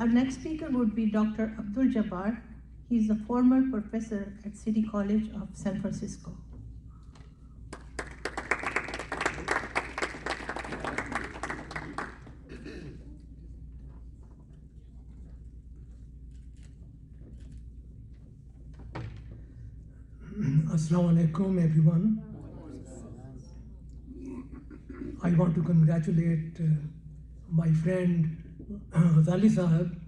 Our next speaker would be Dr. Abdul Jabbar. He's a former professor at City College of San Francisco. Assalamu alaikum, everyone. I want to congratulate my friend Ghazali Sahib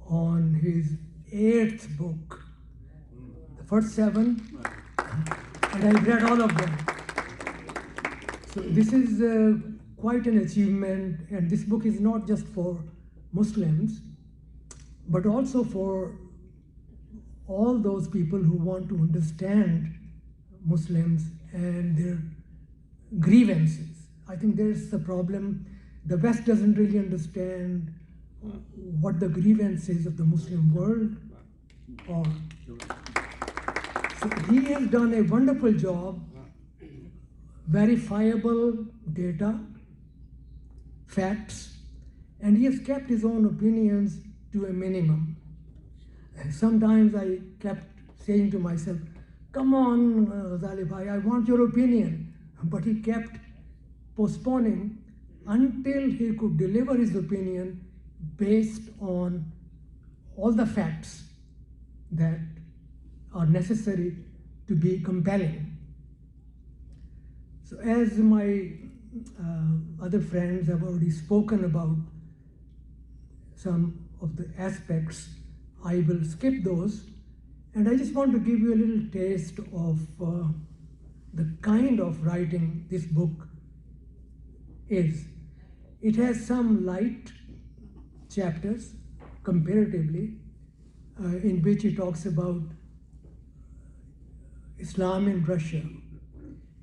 on his 8th book, the first 7, and I've read all of them. So this is quite an achievement, and this book is not just for Muslims, but also for all those people who want to understand Muslims and their grievances. I think there's the problem. The West doesn't really understand what the grievances of the Muslim world are. So he has done a wonderful job, verifiable data, facts, and he has kept his own opinions to a minimum. Sometimes I kept saying to myself, come on, Ghazali bhai, I want your opinion. But he kept postponing until he could deliver his opinion based on all the facts that are necessary to be compelling. So as my other friends have already spoken about some of the aspects, I will skip those, and I just want to give you a little taste of the kind of writing this book is. It has some light chapters, comparatively, in which he talks about Islam in Russia,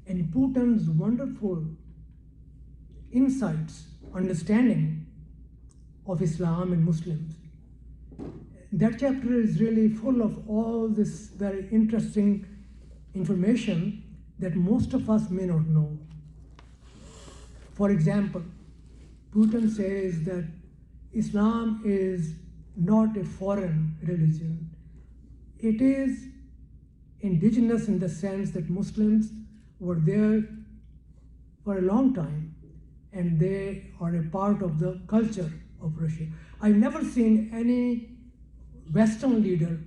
and Putin's wonderful insights, understanding of Islam and Muslims. That chapter is really full of all this very interesting information that most of us may not know. For example, Putin says that Islam is not a foreign religion. It is indigenous in the sense that Muslims were there for a long time, and they are a part of the culture of Russia. I've never seen any Western leader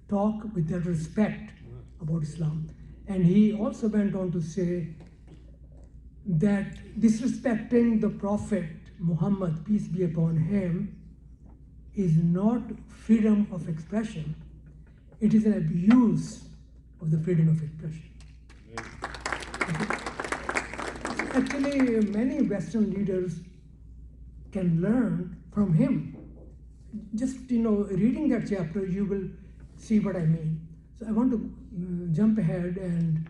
talk with that respect about Islam. And he also went on to say that disrespecting the Prophet Muhammad, peace be upon him, is not freedom of expression. It is an abuse of the freedom of expression. Actually, many Western leaders can learn from him. Just, reading that chapter, you will see what I mean. So I want to jump ahead and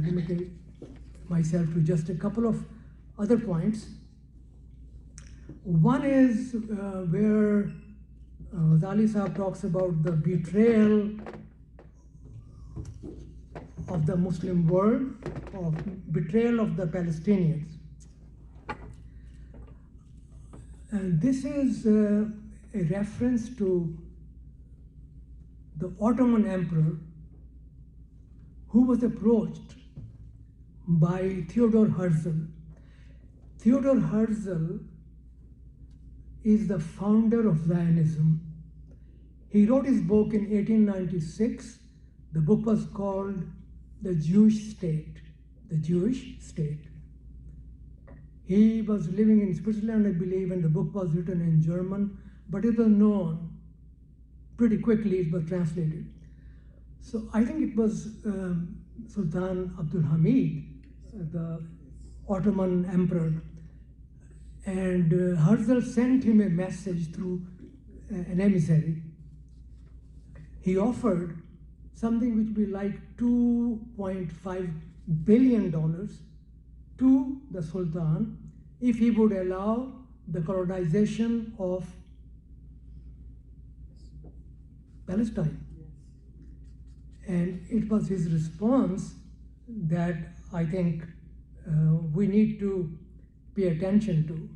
limit myself to just a couple of other points. One is where Ghazali Sahib talks about the betrayal of the Muslim world, or betrayal of the Palestinians. And this is a reference to the Ottoman emperor, who was approached by Theodor Herzl. Theodor Herzl is the founder of Zionism. He wrote his book in 1896. The book was called The Jewish State, The Jewish State. He was living in Switzerland, I believe, and the book was written in German, but it was known pretty quickly. It was translated. So I think it was Sultan Abdul Hamid, the Ottoman emperor, and Herzl sent him a message through an emissary. He offered something which would be like $2.5 billion to the Sultan if he would allow the colonization of Palestine. And it was his response that I think we need to pay attention to.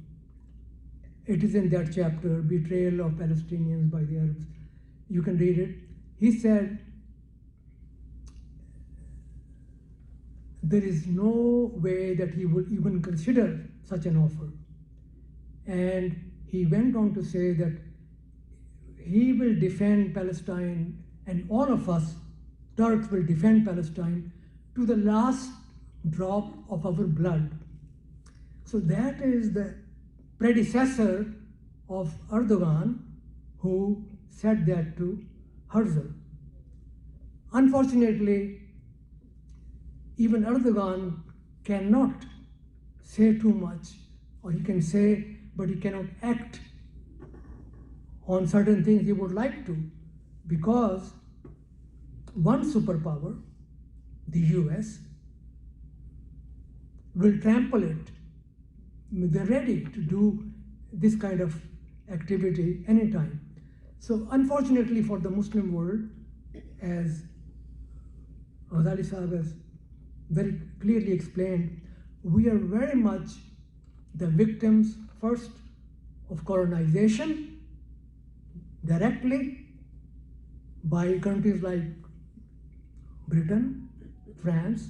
It is in that chapter, Betrayal of Palestinians by the Arabs. You can read it. He said, there is no way that he would even consider such an offer. And he went on to say that he will defend Palestine, and all of us, Turks, will defend Palestine to the last drop of our blood. So that is the predecessor of Erdogan, who said that to Herzl. Unfortunately, even Erdogan cannot say too much, or he can say, but he cannot act on certain things he would like to, because one superpower, the US, will trample it. They're ready to do this kind of activity anytime. So unfortunately for the Muslim world, as Ghazali Sahib has very clearly explained, we are very much the victims first of colonization directly by countries like Britain, France,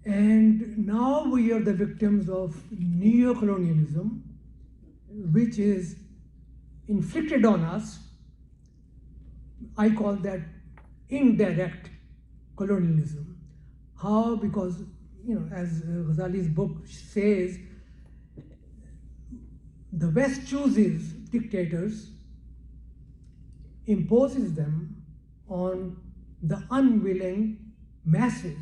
and now we are the victims of neo-colonialism, which is inflicted on us. I call that indirect colonialism. How? Because, as Ghazali's book says, the West chooses dictators, imposes them on the unwilling masses.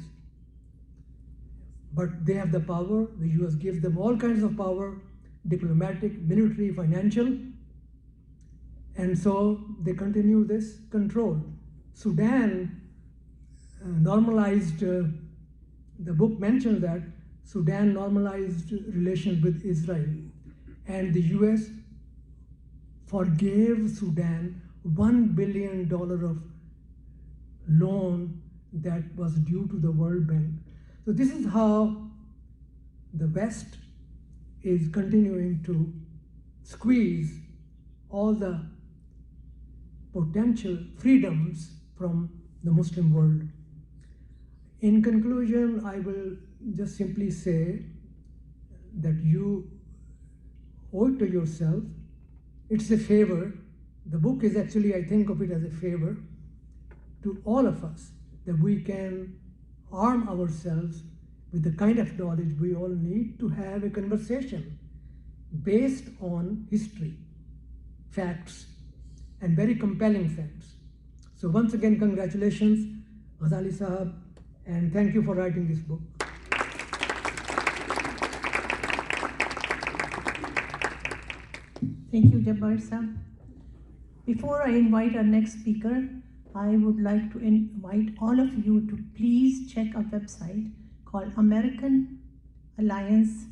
But they have the power, the US gives them all kinds of power, diplomatic, military, financial, and so they continue this control. Sudan normalized, the book mentions that Sudan normalized relations with Israel, and the US forgave Sudan $1 billion of loan that was due to the World Bank. So this is how the West is continuing to squeeze all the potential freedoms from the Muslim world. In conclusion, I will just simply say that you owe it to yourself. It's a favor. The book is actually, I think of it as a favor to all of us, that we can arm ourselves with the kind of knowledge we all need to have a conversation based on history, facts, and very compelling facts. So once again, congratulations, Ghazali Sahab, and thank you for writing this book. Thank you, Jabbar Sahab. Before I invite our next speaker, I would like to invite all of you to please check a website called Muslim American Alliance.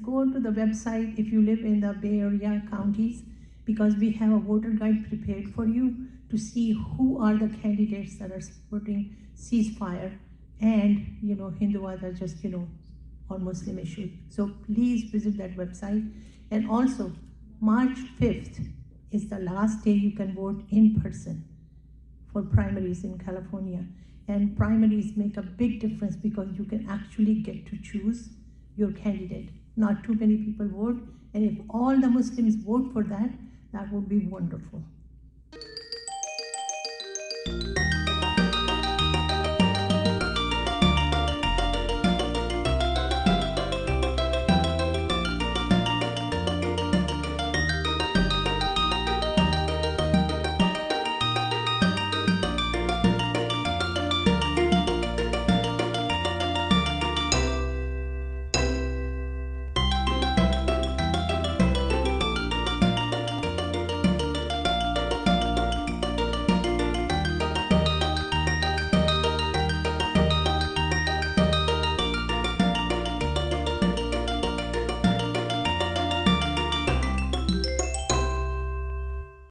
Go to the website if you live in the Bay Area counties, because we have a voter guide prepared for you to see who are the candidates that are supporting ceasefire and, Hindutva are just, on Muslim issues. So please visit that website. And also, March 5th is the last day you can vote in person for primaries in California. And primaries make a big difference because you can actually get to choose your candidate. Not too many people vote, and if all the Muslims vote for that, that would be wonderful.